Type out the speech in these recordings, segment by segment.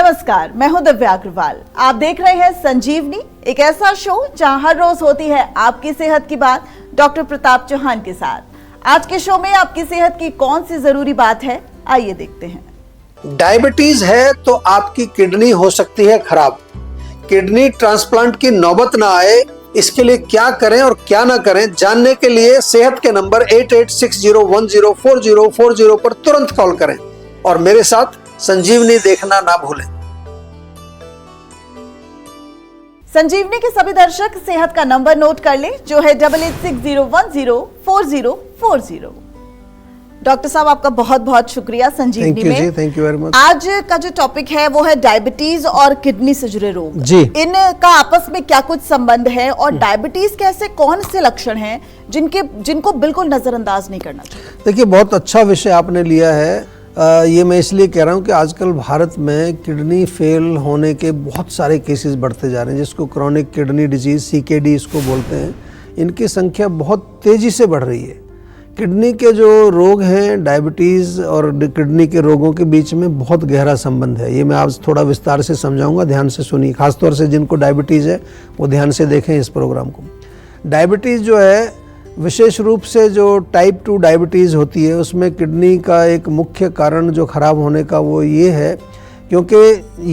नमस्कार, मैं हूं दिव्या अग्रवाल। आप देख रहे हैं संजीवनी, एक ऐसा शो जहां हर रोज होती है आपकी सेहत की बात डॉक्टर प्रताप चौहान के साथ। आज के शो में आपकी सेहत की कौन सी जरूरी बात है, आइए देखते हैं। डायबिटीज है तो आपकी किडनी हो सकती है खराब। किडनी ट्रांसप्लांट की नौबत ना आए, इसके लिए क्या करें और क्या ना करें, जानने के लिए सेहत के नंबर 8860104040 पर तुरंत कॉल करें और मेरे साथ संजीवनी देखना ना भूलें। संजीवनी के सभी दर्शक सेहत का नंबर नोट कर ले, जो है 8860104040। डॉक्टर साहब, आपका बहुत बहुत शुक्रिया संजीवनी में। Thank you very much. आज का जो टॉपिक है वो है डायबिटीज और किडनी से जुड़े रोग जी। इनका आपस में क्या कुछ संबंध है और डायबिटीज के ऐसे कौन से लक्षण हैं जिनको बिल्कुल नजरअंदाज नहीं करना चाहिए? देखिए, बहुत अच्छा विषय आपने लिया है। ये मैं इसलिए कह रहा हूँ कि आजकल भारत में किडनी फेल होने के बहुत सारे केसेस बढ़ते जा रहे हैं, जिसको क्रॉनिक किडनी डिजीज CKD इसको बोलते हैं। इनकी संख्या बहुत तेज़ी से बढ़ रही है। किडनी के जो रोग हैं, डायबिटीज़ और किडनी के रोगों के बीच में बहुत गहरा संबंध है। ये मैं आज थोड़ा विस्तार से समझाऊंगा, ध्यान से सुनिए। खासतौर से जिनको डायबिटीज़ है वो ध्यान से देखें इस प्रोग्राम को। डायबिटीज़ जो है, विशेष रूप से जो टाइप 2 डायबिटीज़ होती है, उसमें किडनी का एक मुख्य कारण जो ख़राब होने का वो ये है, क्योंकि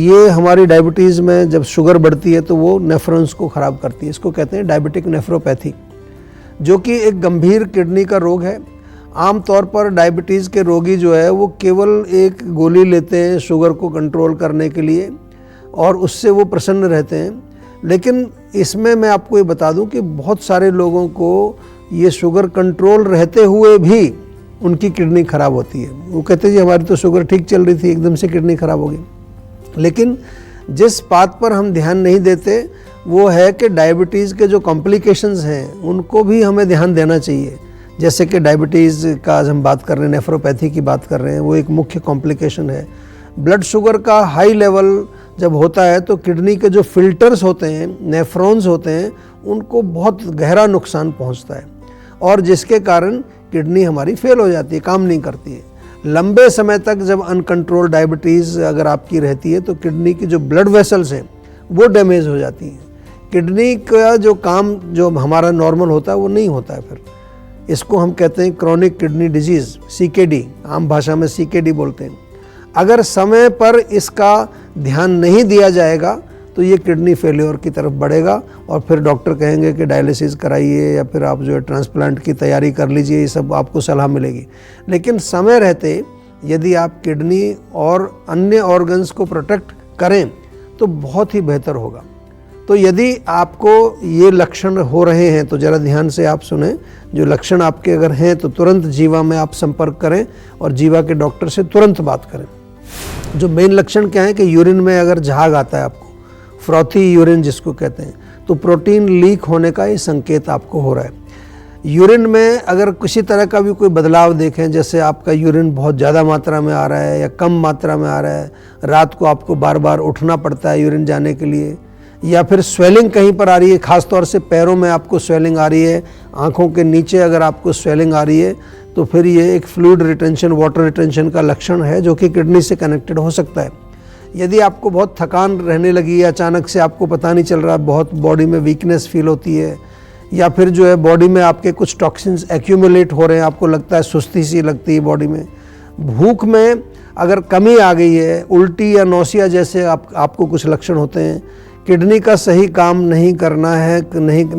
ये हमारी डायबिटीज़ में जब शुगर बढ़ती है तो वो नेफ्रॉन्स को ख़राब करती है। इसको कहते हैं डायबिटिक नेफ्रोपैथी, जो कि एक गंभीर किडनी का रोग है। आमतौर पर डायबिटीज़ के रोगी जो है वो केवल एक गोली लेते हैं शुगर को कंट्रोल करने के लिए और उससे वो प्रसन्न रहते हैं। लेकिन इसमें मैं आपको ये बता दूं कि बहुत सारे लोगों को ये शुगर कंट्रोल रहते हुए भी उनकी किडनी ख़राब होती है। वो कहते हैं जी हमारी तो शुगर ठीक चल रही थी, एकदम से किडनी ख़राब हो गई। लेकिन जिस बात पर हम ध्यान नहीं देते वो है कि डायबिटीज़ के जो कॉम्प्लिकेशंस हैं उनको भी हमें ध्यान देना चाहिए। जैसे कि डायबिटीज़ का आज हम बात कर रहे हैं, नेफ्रोपैथी की बात कर रहे हैं, वो एक मुख्य कॉम्प्लिकेशन है। ब्लड शुगर का हाई लेवल जब होता है तो किडनी के जो फिल्टर्स होते हैं, नेफ्रॉन्स होते हैं, उनको बहुत गहरा नुकसान पहुंचता है और जिसके कारण किडनी हमारी फेल हो जाती है, काम नहीं करती है। लंबे समय तक जब अनकंट्रोल डायबिटीज़ अगर आपकी रहती है तो किडनी की जो ब्लड वेसल्स हैं वो डैमेज हो जाती हैं। किडनी का जो काम जो हमारा नॉर्मल होता है वो नहीं होता है। फिर इसको हम कहते हैं क्रॉनिक किडनी डिजीज़, CKD, आम भाषा में CKD बोलते हैं। अगर समय पर इसका ध्यान नहीं दिया जाएगा तो ये किडनी फेल्योर की तरफ बढ़ेगा और फिर डॉक्टर कहेंगे कि डायलिसिस कराइए या फिर आप जो है ट्रांसप्लांट की तैयारी कर लीजिए, ये सब आपको सलाह मिलेगी। लेकिन समय रहते यदि आप किडनी और अन्य ऑर्गन्स को प्रोटेक्ट करें तो बहुत ही बेहतर होगा। तो यदि आपको ये लक्षण हो रहे हैं तो ज़रा ध्यान से आप सुने। जो लक्षण आपके अगर हैं तो तुरंत जीवा में आप संपर्क करें और जीवा के डॉक्टर से तुरंत बात करें। जो मेन लक्षण क्या है कि यूरिन में अगर झाग आता है आपको, फ्रॉथी यूरिन जिसको कहते हैं, तो प्रोटीन लीक होने का ये संकेत आपको हो रहा है। यूरिन में अगर किसी तरह का भी कोई बदलाव देखें, जैसे आपका यूरिन बहुत ज़्यादा मात्रा में आ रहा है या कम मात्रा में आ रहा है, रात को आपको बार बार उठना पड़ता है यूरिन जाने के लिए, या फिर स्वेलिंग कहीं पर आ रही है, ख़ासतौर से पैरों में आपको स्वेलिंग आ रही है, आँखों के नीचे अगर आपको स्वेलिंग आ रही है, तो फिर ये एक फ्लूइड रिटेंशन, वाटर रिटेंशन का लक्षण है जो कि किडनी से कनेक्टेड हो सकता है। यदि आपको बहुत थकान रहने लगी है, अचानक से आपको पता नहीं चल रहा, बहुत बॉडी में वीकनेस फील होती है, या फिर जो है बॉडी में आपके कुछ टॉक्सिन्स एक्यूमुलेट हो रहे हैं, आपको लगता है सुस्ती सी लगती है बॉडी में, भूख में अगर कमी आ गई है, उल्टी या नौसिया जैसे आपको कुछ लक्षण होते हैं, किडनी का सही काम नहीं करना है,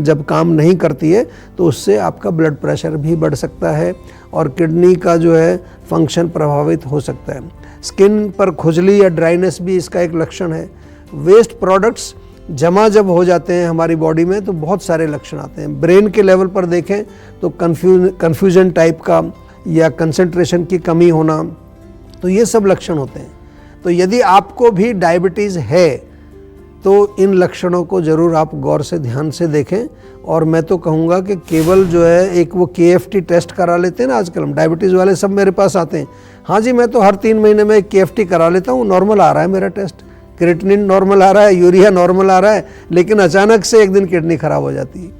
जब काम नहीं करती है तो उससे आपका ब्लड प्रेशर भी बढ़ सकता है और किडनी का जो है फंक्शन प्रभावित हो सकता है। स्किन पर खुजली या ड्राइनेस भी इसका एक लक्षण है। वेस्ट प्रोडक्ट्स जमा जब हो जाते हैं हमारी बॉडी में तो बहुत सारे लक्षण आते हैं। ब्रेन के लेवल पर देखें तो कन्फ्यूजन टाइप का या कंसंट्रेशन की कमी होना, तो ये सब लक्षण होते हैं। तो यदि आपको भी डायबिटीज़ है तो इन लक्षणों को ज़रूर आप गौर से ध्यान से देखें। और मैं तो कहूँगा कि केवल जो है एक वो KFT टेस्ट करा लेते हैं ना, आजकल हम डायबिटीज़ वाले सब मेरे पास आते हैं, हाँ जी मैं तो हर 3 महीने में एक KFT करा लेता हूँ, नॉर्मल आ रहा है मेरा टेस्ट, क्रिएटिनिन नॉर्मल आ रहा है, यूरिया नॉर्मल आ रहा है, लेकिन अचानक से एक दिन किडनी ख़राब हो जाती है।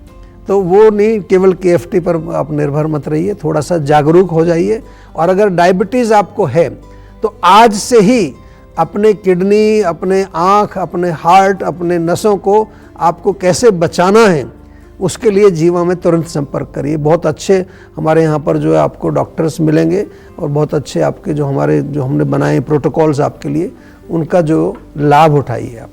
तो वो नहीं, केवल KFT पर आप निर्भर मत रहिए, थोड़ा सा जागरूक हो जाइए। और अगर डायबिटीज़ आपको है तो आज से ही अपने किडनी, अपने आँख, अपने हार्ट, अपने नसों को आपको कैसे बचाना है, उसके लिए जीवा में तुरंत संपर्क करिए। बहुत अच्छे हमारे यहाँ पर जो है आपको डॉक्टर्स मिलेंगे और बहुत अच्छे आपके जो हमने बनाए प्रोटोकॉल्स आपके लिए, उनका जो लाभ उठाइए आप।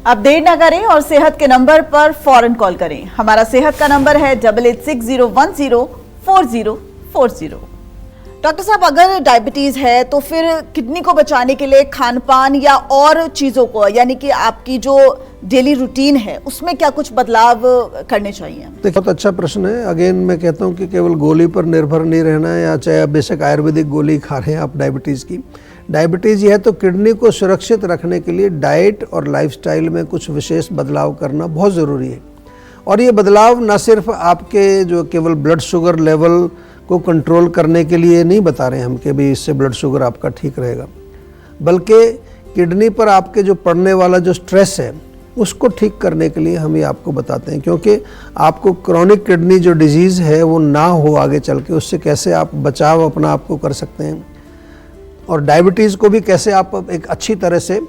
अब देर ना करें और सेहत के नंबर पर फौरन कॉल करें। हमारा सेहत का नंबर है 8860104040। डॉक्टर साहब, अगर डायबिटीज है तो फिर किडनी को बचाने के लिए खान पान या और चीजों को, यानी कि आपकी जो डेली रूटीन है उसमें क्या कुछ बदलाव करने चाहिए? देखिए, बहुत अच्छा प्रश्न है। अगेन मैं कहता हूँ कि केवल गोली पर निर्भर नहीं रहना है, या चाहे आप बेशक आयुर्वेदिक गोली खा रहे हैं आप डायबिटीज़ की। डायबिटीज़ है तो किडनी को सुरक्षित रखने के लिए डाइट और लाइफस्टाइल में कुछ विशेष बदलाव करना बहुत ज़रूरी है। और ये बदलाव न सिर्फ आपके जो केवल ब्लड शुगर लेवल को कंट्रोल करने के लिए नहीं बता रहे हैं हम कि भी इससे ब्लड शुगर आपका ठीक रहेगा, बल्कि किडनी पर आपके जो पड़ने वाला जो स्ट्रेस है उसको ठीक करने के लिए हम ये आपको बताते हैं, क्योंकि आपको क्रॉनिक किडनी जो डिजीज़ है वो ना हो आगे चल के, उससे कैसे आप बचाव अपना आपको कर सकते हैं, और डायबिटीज़ को भी कैसे आप एक अच्छी तरह से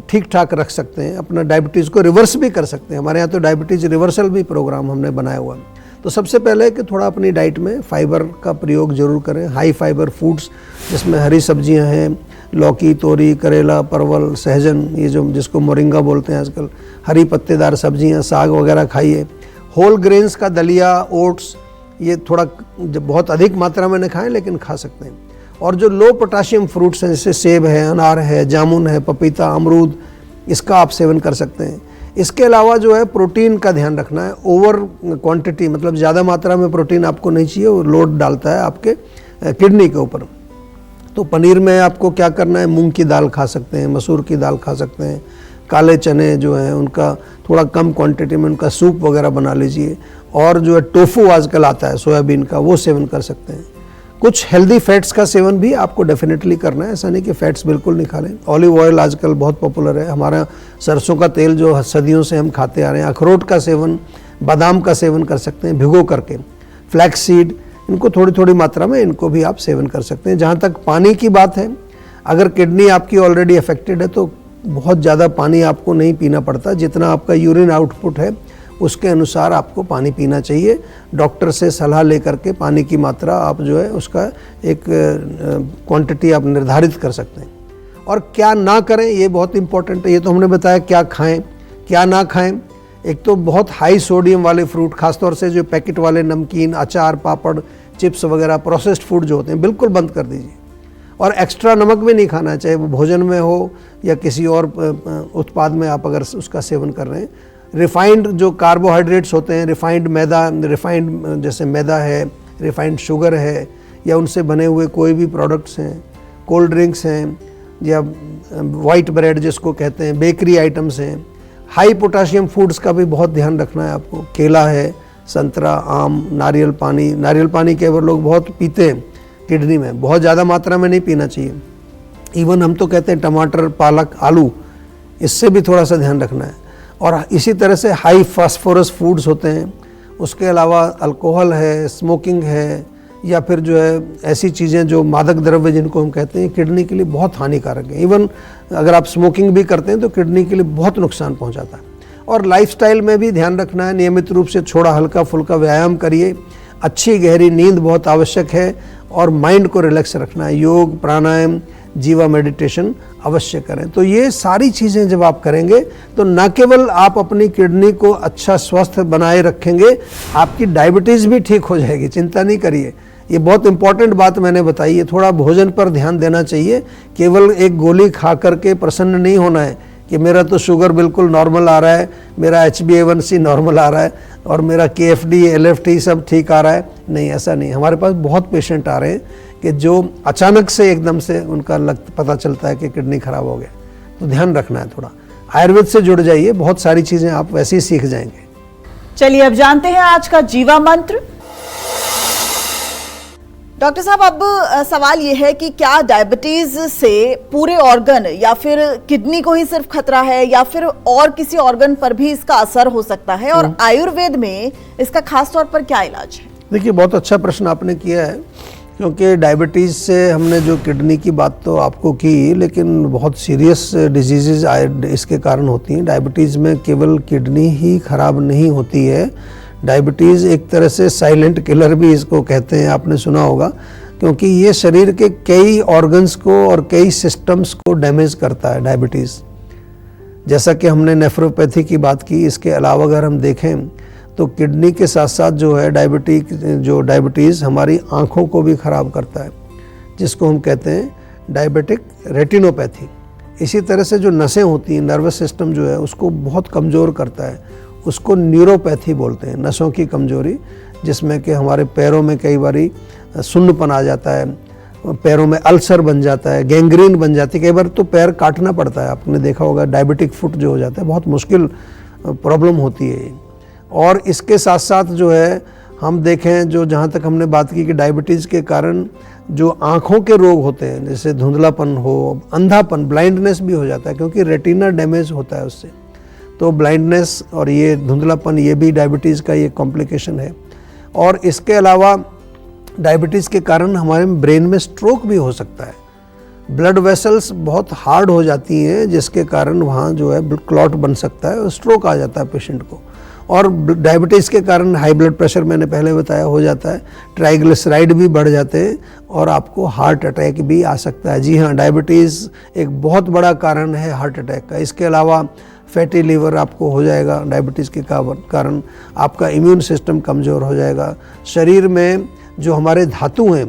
ठीक ठाक रख सकते हैं, अपना डायबिटीज़ को रिवर्स भी कर सकते हैं। हमारे यहाँ तो डायबिटीज़ रिवर्सल भी प्रोग्राम हमने बनाया हुआ है। तो सबसे पहले कि थोड़ा अपनी डाइट में फाइबर का प्रयोग जरूर करें, हाई फाइबर फूड्स जिसमें हरी सब्जियां हैं, लौकी, तोरी, करेला, परवल, सहजन, ये जो जिसको मोरिंगा बोलते हैं आजकल, हरी पत्तेदार सब्जियां, साग वगैरह खाइए। होल ग्रेन्स का दलिया, ओट्स, ये थोड़ा जब बहुत अधिक मात्रा में न खाएं लेकिन खा सकते हैं। और जो लो पोटाशियम फ्रूट्स हैं जैसे सेब है, अनार है, जामुन है, पपीता, अमरूद, इसका आप सेवन कर सकते हैं। इसके अलावा जो है प्रोटीन का ध्यान रखना है। ओवर क्वांटिटी मतलब ज़्यादा मात्रा में प्रोटीन आपको नहीं चाहिए, वो लोड डालता है आपके किडनी के ऊपर। तो पनीर में आपको क्या करना है, मूंग की दाल खा सकते हैं, मसूर की दाल खा सकते हैं, काले चने जो हैं उनका थोड़ा कम क्वांटिटी में उनका सूप वगैरह बना लीजिए। और जो है टोफू आजकल आता है सोयाबीन का, वो सेवन कर सकते हैं। कुछ हेल्दी फैट्स का सेवन भी आपको डेफिनेटली करना है, ऐसा नहीं कि फैट्स बिल्कुल नहीं खा लें। ऑलिव ऑयल आजकल बहुत पॉपुलर है, हमारा सरसों का तेल जो सदियों से हम खाते आ रहे हैं। अखरोट का सेवन, बादाम का सेवन कर सकते हैं भिगो करके। फ्लैक्स सीड, इनको थोड़ी थोड़ी मात्रा में इनको भी आप सेवन कर सकते हैं। जहाँ तक पानी की बात है, अगर किडनी आपकी ऑलरेडी अफेक्टेड है तो बहुत ज़्यादा पानी आपको नहीं पीना पड़ता, जितना आपका यूरिन आउटपुट है उसके अनुसार आपको पानी पीना चाहिए। डॉक्टर से सलाह लेकर के पानी की मात्रा आप जो है उसका एक क्वांटिटी आप निर्धारित कर सकते हैं। और क्या ना करें ये बहुत इंपॉर्टेंट है। ये तो हमने बताया क्या खाएं क्या ना खाएं। एक तो बहुत हाई सोडियम वाले फ्रूट, खासतौर से जो पैकेट वाले नमकीन, अचार, पापड़, चिप्स वगैरह प्रोसेस्ड फूड जो होते हैं बिल्कुल बंद कर दीजिए। और एक्स्ट्रा नमक भी नहीं खाना है, चाहे वो भोजन में हो या किसी और उत्पाद में आप अगर उसका सेवन कर रहे हैं। रिफाइंड जो कार्बोहाइड्रेट्स होते हैं, रिफाइंड मैदा, रिफाइंड जैसे मैदा है, रिफाइंड शुगर है, या उनसे बने हुए कोई भी प्रोडक्ट्स हैं, कोल्ड ड्रिंक्स हैं, या वाइट ब्रेड जिसको कहते हैं, बेकरी आइटम्स हैं। हाई पोटाशियम फूड्स का भी बहुत ध्यान रखना है आपको। केला है, संतरा, आम, नारियल पानी केवल लोग बहुत पीते हैं किडनी में, बहुत ज़्यादा मात्रा में नहीं पीना चाहिए। इवन हम तो कहते हैं टमाटर, पालक, आलू, इससे भी थोड़ा सा ध्यान रखना है। और इसी तरह से हाई फास्फोरस फूड्स होते हैं। उसके अलावा अल्कोहल है, स्मोकिंग है, या फिर जो है ऐसी चीज़ें जो मादक द्रव्य जिनको हम कहते हैं, किडनी के लिए बहुत हानिकारक है। इवन अगर आप स्मोकिंग भी करते हैं तो किडनी के लिए बहुत नुकसान पहुंचाता है। और लाइफस्टाइल में भी ध्यान रखना है, नियमित रूप से थोड़ा हल्का फुल्का व्यायाम करिए। अच्छी गहरी नींद बहुत आवश्यक है, और माइंड को रिलैक्स रखना है। योग, प्राणायाम, जीवा मेडिटेशन अवश्य करें। तो ये सारी चीज़ें जब आप करेंगे तो न केवल आप अपनी किडनी को अच्छा स्वस्थ बनाए रखेंगे, आपकी डायबिटीज़ भी ठीक हो जाएगी, चिंता नहीं करिए। ये बहुत इंपॉर्टेंट बात मैंने बताई है। थोड़ा भोजन पर ध्यान देना चाहिए। केवल एक गोली खा करके प्रसन्न नहीं होना है कि मेरा तो शुगर बिल्कुल नॉर्मल आ रहा है, मेरा HbA1c नॉर्मल आ रहा है, और मेरा KFD, LFT सब ठीक आ रहा है। नहीं, ऐसा नहीं। हमारे पास बहुत पेशेंट आ रहे हैं कि जो अचानक से एकदम से उनका पता चलता है कि किडनी खराब हो गया। तो ध्यान रखना है थोड़ा। आयुर्वेद से जुड़ जाइए, बहुत सारी चीज़ें आप वैसे ही सीख जाएंगे। चलिए अब जानते हैं आज का जीवा मंत्र। डॉक्टर साहब, अब सवाल ये है कि क्या डायबिटीज से पूरे ऑर्गन या फिर किडनी को ही सिर्फ खतरा है, या फिर और किसी ऑर्गन पर भी इसका असर हो सकता है, और आयुर्वेद में इसका खास तौर पर क्या इलाज है? देखिए, बहुत अच्छा प्रश्न आपने किया है क्योंकि डायबिटीज़ से हमने जो किडनी की बात तो आपको की, लेकिन बहुत सीरियस डिजीज़ इसके कारण होती हैं। डायबिटीज़ में केवल किडनी ही खराब नहीं होती है, डायबिटीज़ एक तरह से साइलेंट किलर भी इसको कहते हैं, आपने सुना होगा, क्योंकि ये शरीर के कई ऑर्गन्स को और कई सिस्टम्स को डैमेज करता है डायबिटीज़। जैसा कि हमने नेफ्रोपैथी की बात की, इसके अलावा अगर हम देखें तो किडनी के साथ साथ जो है डायबिटीज़ हमारी आँखों को भी ख़राब करता है, जिसको हम कहते हैं डायबिटिक रेटिनोपैथी। इसी तरह से जो नसें होती हैं, नर्वस सिस्टम जो है उसको बहुत कमज़ोर करता है, उसको न्यूरोपैथी बोलते हैं, नसों की कमज़ोरी, जिसमें कि हमारे पैरों में कई बारी सुन्नपन आ जाता है, पैरों में अल्सर बन जाता है, गैंग्रीन बन जाती है, कई बार तो पैर काटना पड़ता है। आपने देखा होगा डायबिटिक फुट जो हो जाता है, बहुत मुश्किल प्रॉब्लम होती है। और इसके साथ साथ जो है हम देखें, जो जहाँ तक हमने बात की कि डायबिटीज़ के कारण जो आँखों के रोग होते हैं, जैसे धुंधलापन हो, अंधापन, ब्लाइंडनेस भी हो जाता है, क्योंकि रेटिना डैमेज होता है उससे। तो ब्लाइंडनेस और ये धुंधलापन, ये भी डायबिटीज़ का ये कॉम्प्लिकेशन है। और इसके अलावा डायबिटीज़ के कारण हमारे ब्रेन में स्ट्रोक भी हो सकता है। ब्लड वेसल्स बहुत हार्ड हो जाती हैं, जिसके कारण वहाँ जो है क्लॉट बन सकता है और स्ट्रोक आ जाता है पेशेंट को। और डायबिटीज़ के कारण हाई ब्लड प्रेशर, मैंने पहले बताया, हो जाता है, ट्राइग्लिसराइड भी बढ़ जाते हैं और आपको हार्ट अटैक भी आ सकता है। जी हाँ, डायबिटीज़ एक बहुत बड़ा कारण है हार्ट अटैक का। इसके अलावा फैटी लीवर आपको हो जाएगा डायबिटीज़ के कारण, आपका इम्यून सिस्टम कमज़ोर हो जाएगा, शरीर में जो हमारे धातु हैं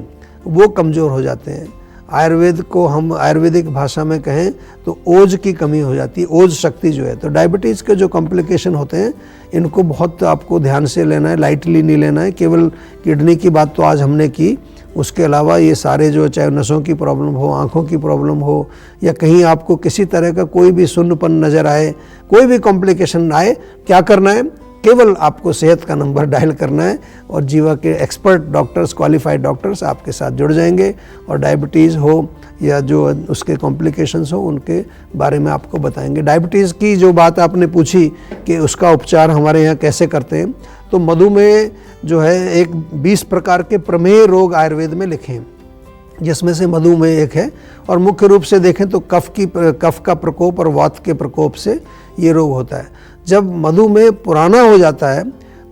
वो कमज़ोर हो जाते हैं। आयुर्वेद को हम आयुर्वेदिक भाषा में कहें तो ओज की कमी हो जाती है, ओज शक्ति जो है। तो डायबिटीज़ के जो कॉम्प्लिकेशन होते हैं इनको बहुत आपको ध्यान से लेना है, लाइटली नहीं लेना है। केवल किडनी की बात तो आज हमने की, उसके अलावा ये सारे जो, चाहे नसों की प्रॉब्लम हो, आँखों की प्रॉब्लम हो, या कहीं आपको किसी तरह का कोई भी सुन्नपन नज़र आए, कोई भी कॉम्प्लिकेशन आए, क्या करना है? केवल आपको सेहत का नंबर डायल करना है और जीवा के एक्सपर्ट डॉक्टर्स, क्वालिफाइड डॉक्टर्स आपके साथ जुड़ जाएंगे और डायबिटीज़ हो या जो उसके कॉम्प्लिकेशंस हो उनके बारे में आपको बताएंगे। डायबिटीज़ की जो बात आपने पूछी कि उसका उपचार हमारे यहाँ कैसे करते हैं, तो मधुमेह जो है एक 20 प्रकार के प्रमेय रोग आयुर्वेद में लिखे हैं, जिसमें से मधुमेह एक है। और मुख्य रूप से देखें तो कफ का प्रकोप और वात के प्रकोप से ये रोग होता है। जब मधुमेह पुराना हो जाता है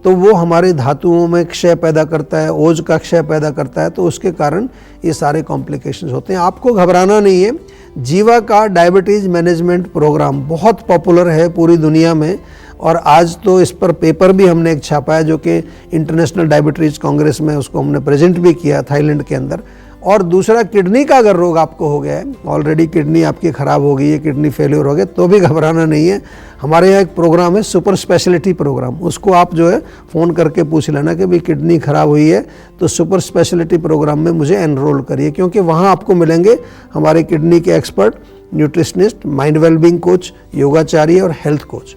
तो वो हमारे धातुओं में क्षय पैदा करता है, ओज का क्षय पैदा करता है, तो उसके कारण ये सारे कॉम्प्लिकेशंस होते हैं। आपको घबराना नहीं है। जीवा का डायबिटीज़ मैनेजमेंट प्रोग्राम बहुत पॉपुलर है पूरी दुनिया में, और आज तो इस पर पेपर भी हमने एक छापा है, जो कि इंटरनेशनल डायबिटीज़ कांग्रेस में उसको हमने प्रेजेंट भी किया थाईलैंड के अंदर। और दूसरा, किडनी का अगर रोग आपको हो गया है, ऑलरेडी किडनी आपकी ख़राब हो गई है, किडनी फेलियर हो गया, तो भी घबराना नहीं है। हमारे यहाँ एक प्रोग्राम है, सुपर स्पेशलिटी प्रोग्राम, उसको आप जो है फ़ोन करके पूछ लेना कि भाई किडनी ख़राब हुई है तो सुपर स्पेशलिटी प्रोग्राम में मुझे एनरोल करिए, क्योंकि वहाँ आपको मिलेंगे हमारे किडनी के expert, nutritionist, mind wellbeing coach, योगाचार्य और हेल्थ कोच।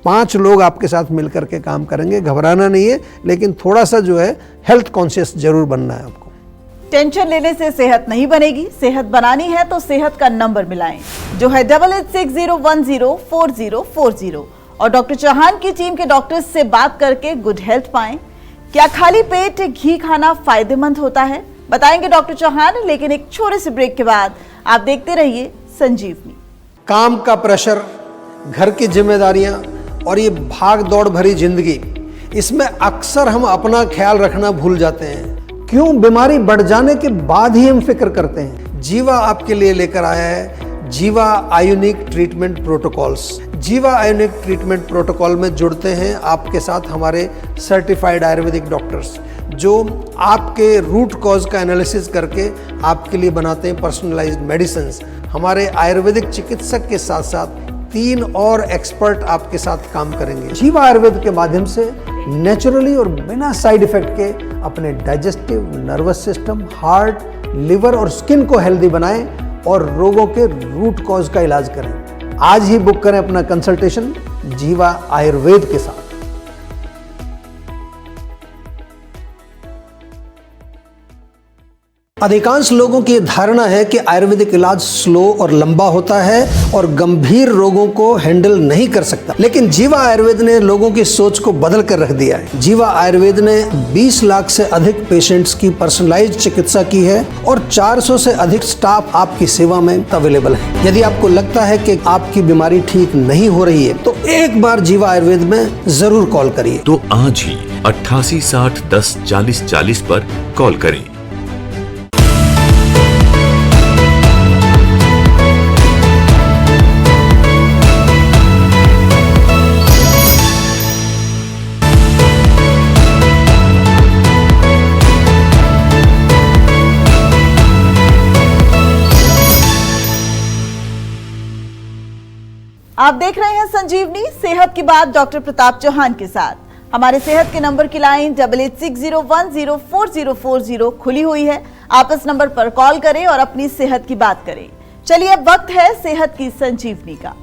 5 लोग आपके साथ मिल करके काम करेंगे। घबराना नहीं है, लेकिन थोड़ा सा जो है हेल्थ कॉन्शियस जरूर बनना है आपको। टेंशन लेने से सेहत नहीं बनेगी, सेहत बनानी है तो सेहत का नंबर मिलाएं, जो है 8860104040। और डॉक्टर चौहान की टीम के डॉक्टर्स से बात करके गुड हेल्थ पाएं। क्या खाली पेट घी खाना फायदेमंद होता है, बताएंगे डॉक्टर चौहान, लेकिन एक छोटे से ब्रेक के बाद। आप देखते रहिए संजीवनी। काम का प्रेशर, घर की जिम्मेदारियां और ये भाग दौड़ भरी जिंदगी, इसमें अक्सर हम अपना ख्याल रखना भूल जाते हैं। क्यों? बीमारी बढ़ जाने के बाद ही हम फिक्र करते हैं। जीवा आपके लिए लेकर आया है जीवा आयोनिक ट्रीटमेंट प्रोटोकॉल्स। जीवा आयोनिक ट्रीटमेंट प्रोटोकॉल में जुड़ते हैं आपके साथ हमारे सर्टिफाइड आयुर्वेदिक डॉक्टर्स, जो आपके रूट कॉज का एनालिसिस करके आपके लिए बनाते हैं पर्सनलाइज्ड मेडिसिन। हमारे आयुर्वेदिक चिकित्सक के साथ साथ 3 और एक्सपर्ट आपके साथ काम करेंगे। जीवा आयुर्वेद के माध्यम से नेचुरली और बिना साइड इफेक्ट के अपने digestive, nervous system, heart, liver और स्किन को हेल्दी बनाएं और रोगों के रूट कॉज का इलाज करें। आज ही बुक करें अपना कंसल्टेशन जीवा आयुर्वेद के साथ। अधिकांश लोगों की धारणा है कि आयुर्वेदिक इलाज स्लो और लंबा होता है और गंभीर रोगों को हैंडल नहीं कर सकता, लेकिन जीवा आयुर्वेद ने लोगों की सोच को बदल कर रख दिया है। जीवा आयुर्वेद ने 20 लाख से अधिक पेशेंट्स की पर्सनलाइज्ड चिकित्सा की है और 400 से अधिक स्टाफ आपकी सेवा में अवेलेबल है। यदि आपको लगता है कि आपकी बीमारी ठीक नहीं हो रही है तो एक बार जीवा आयुर्वेद में जरूर कॉल करिए। तो आज ही 88 60 10 40 40 पर कॉल करें। आप देख रहे हैं संजीवनी सेहत की बात डॉक्टर प्रताप चौहान के साथ। हमारे सेहत के नंबर की लाइन 8860104040 खुली हुई है। आप इस नंबर पर कॉल करें और अपनी सेहत की बात करें। चलिए अब वक्त है सेहत की संजीवनी का।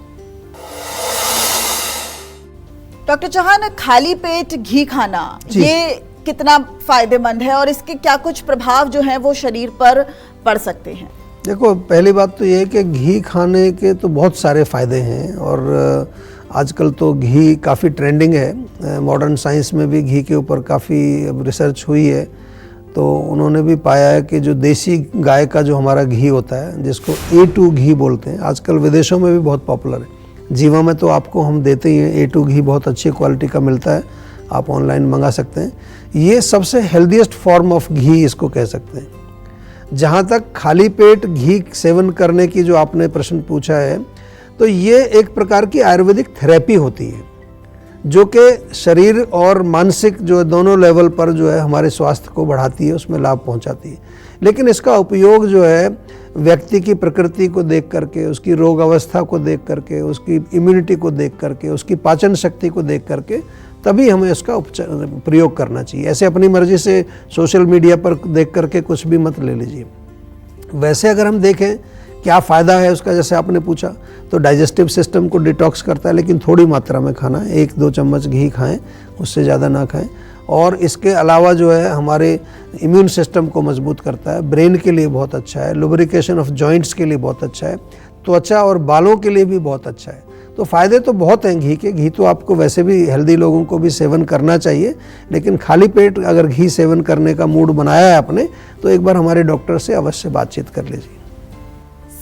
डॉक्टर चौहान, खाली पेट घी खाना ये कितना फायदेमंद है और इसके क्या कुछ प्रभाव जो हैं वो शरीर पर पड़ सकते हैं? देखो, पहली बात तो ये है कि घी खाने के तो बहुत सारे फ़ायदे हैं और आजकल तो घी काफ़ी ट्रेंडिंग है। मॉडर्न साइंस में भी घी के ऊपर काफ़ी रिसर्च हुई है, तो उन्होंने भी पाया है कि जो देसी गाय का जो हमारा घी होता है, जिसको A2 घी बोलते हैं, आजकल विदेशों में भी बहुत पॉपुलर है। जीवा में तो आपको हम देते ही हैं, A2 घी बहुत अच्छी क्वालिटी का मिलता है, आप ऑनलाइन मंगा सकते हैं। ये सबसे हेल्दीएस्ट फॉर्म ऑफ घी इसको कह सकते हैं। जहाँ तक खाली पेट घी सेवन करने की जो आपने प्रश्न पूछा है, तो ये एक प्रकार की आयुर्वेदिक थेरेपी होती है जो कि शरीर और मानसिक जो दोनों लेवल पर जो है हमारे स्वास्थ्य को बढ़ाती है, उसमें लाभ पहुंचाती है। लेकिन इसका उपयोग जो है व्यक्ति की प्रकृति को देख करके, उसकी रोग अवस्था को देख करके, उसकी इम्यूनिटी को देख करके, उसकी पाचन शक्ति को देख करके तभी हमें इसका प्रयोग करना चाहिए। ऐसे अपनी मर्जी से सोशल मीडिया पर देख करके कुछ भी मत ले लीजिए। वैसे अगर हम देखें क्या फ़ायदा है उसका, जैसे आपने पूछा, तो डाइजेस्टिव सिस्टम को डिटॉक्स करता है, लेकिन थोड़ी मात्रा में खाना है। 1-2 चम्मच घी खाएं, उससे ज़्यादा ना खाएं। और इसके अलावा जो है हमारे इम्यून सिस्टम को मजबूत करता है, ब्रेन के लिए बहुत अच्छा है, लुब्रिकेशन ऑफ जॉइंट्स के लिए बहुत अच्छा है, त्वचा और बालों के लिए भी बहुत अच्छा है। तो फ़ायदे तो बहुत हैं घी के। घी तो आपको वैसे भी हेल्दी लोगों को भी सेवन करना चाहिए, लेकिन खाली पेट अगर घी सेवन करने का मूड बनाया है आपने, तो एक बार हमारे डॉक्टर से अवश्य बातचीत कर लीजिए।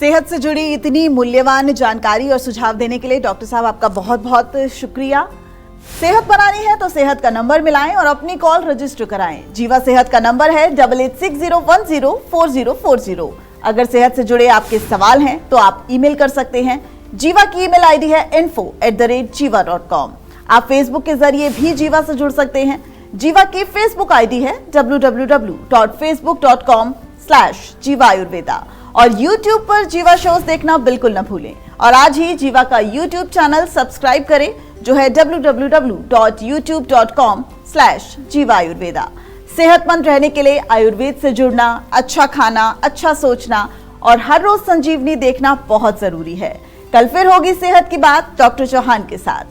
सेहत से जुड़ी इतनी मूल्यवान जानकारी और सुझाव देने के लिए डॉक्टर साहब आपका बहुत बहुत शुक्रिया। सेहत बनानी है तो सेहत का नंबर मिलाएं और अपनी कॉल रजिस्टर कराएं। जीवा सेहत का नंबर है 8860104040। अगर सेहत से जुड़े आपके सवाल हैं तो आप ईमेल कर सकते हैं। जीवा की ईमेल आईडी है info@jiva.com। आप फेसबुक के जरिए भी जीवा से जुड़ सकते हैं। जीवा की फेसबुक आईडी है www.facebook.com/jiva ayurveda और YouTube पर जीवा शोज देखना बिल्कुल न भूलें। और आज ही जीवा का YouTube चैनल सब्सक्राइब करें जो है www.youtube.com/jiva ayurveda। सेहतमंद रहने के लिए आयुर्वेद से जुड़ना, अच्छा खाना, अच्छा सोचना और हर रोज संजीवनी देखना बहुत जरूरी है। कल फिर होगी सेहत की बात डॉक्टर चौहान के साथ।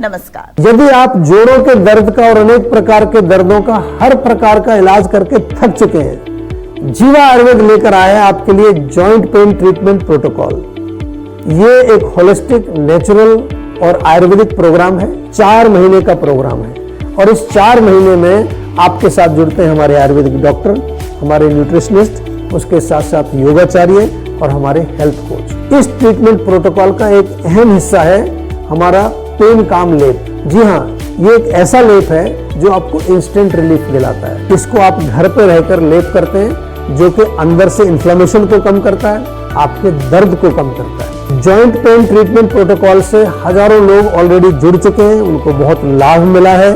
नमस्कार। यदि आप जोड़ों के दर्द का और अनेक प्रकार के दर्दों का हर प्रकार का इलाज करके थक चुके हैं, जीवा आयुर्वेद लेकर आया है आपके लिए जॉइंट पेन ट्रीटमेंट प्रोटोकॉल। ये एक होलिस्टिक, नेचुरल और आयुर्वेदिक प्रोग्राम है। 4 महीने का प्रोग्राम है और इस 4 महीने में आपके साथ जुड़ते हैं हमारे आयुर्वेदिक डॉक्टर, हमारे न्यूट्रिशनिस्ट, उसके साथ साथ योगाचार्य और हमारे हेल्थ कोच। इस ट्रीटमेंट प्रोटोकॉल का एक अहम हिस्सा है हमारा पेन काम लेप। जी हाँ, ये एक ऐसा लेप है जो आपको इंस्टेंट रिलीफ दिलाता है। इसको आप घर पे रहकर लेप करते हैं, जो कि अंदर से इन्फ्लेमेशन को कम करता है, आपके दर्द को कम करता है। जॉइंट पेन ट्रीटमेंट प्रोटोकॉल से हजारों लोग ऑलरेडी जुड़ चुके हैं, उनको बहुत लाभ मिला है।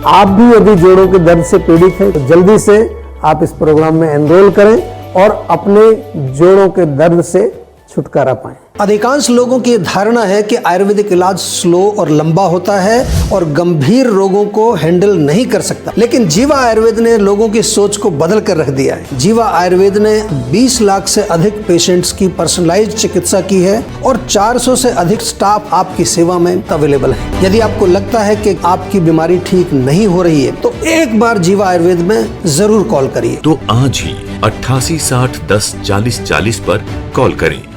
आप भी यदि जोड़ों के दर्द से पीड़ित हैं तो जल्दी से आप इस प्रोग्राम में एनरोल करें और अपने जोड़ों के दर्द से छुटकारा पाएं। अधिकांश लोगों की धारणा है कि आयुर्वेदिक इलाज स्लो और लंबा होता है और गंभीर रोगों को हैंडल नहीं कर सकता, लेकिन जीवा आयुर्वेद ने लोगों की सोच को बदल कर रख दिया है। जीवा आयुर्वेद ने 20 लाख से अधिक पेशेंट्स की पर्सनलाइज्ड चिकित्सा की है और 400 से अधिक स्टाफ आपकी सेवा में अवेलेबल है। यदि आपको लगता है कि आपकी बीमारी ठीक नहीं हो रही है तो एक बार जीवा आयुर्वेद में जरूर कॉल करिए। तो आज ही 88 60 10 40 40 पर कॉल करें।